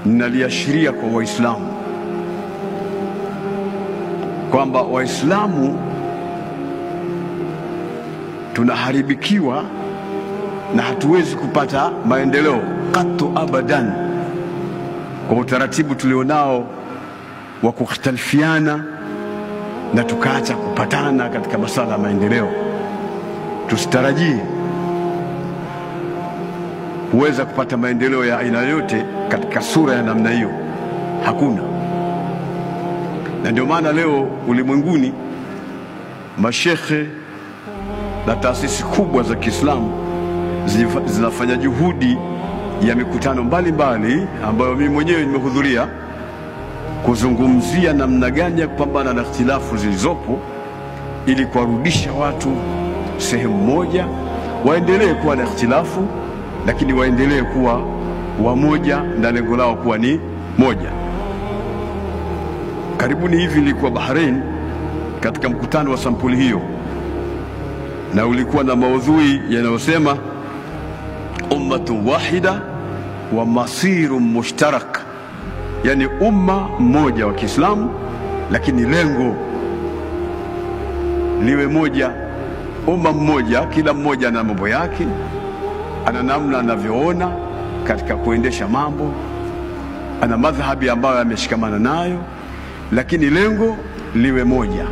naliashiria kwa Waislamu kwamba Waislamu tunaharibikiwa na hatuwezi kupata maendeleo katu abadan kwa utaratibu tulionao wa kukhtalifiana na tukaacha kupatana katika masala ya maendeleo. Tusitarajie kuweza kupata maendeleo ya aina yote katika sura ya namna hiyo, hakuna. Na ndio maana leo ulimwenguni mashekhe na taasisi kubwa za Kiislamu zinafanya juhudi ya mikutano mbalimbali ambayo mimi mwenyewe nimehudhuria, kuzungumzia namna gani ya kupambana na ikhtilafu zilizopo ili kuwarudisha watu sehemu moja, waendelee kuwa na ikhtilafu lakini waendelee kuwa wamoja na lengo lao kuwa ni moja. Karibuni hivi nilikuwa Bahrain katika mkutano wa sampuli hiyo, na ulikuwa na maudhui yanayosema ummatu wahida wa masiru mushtarak, yani umma mmoja wa Kiislamu lakini lengo liwe moja. Umma mmoja, kila mmoja na mambo yake, ana namna anavyoona katika kuendesha mambo, ana madhhabi ambayo ameshikamana nayo, lakini lengo liwe moja.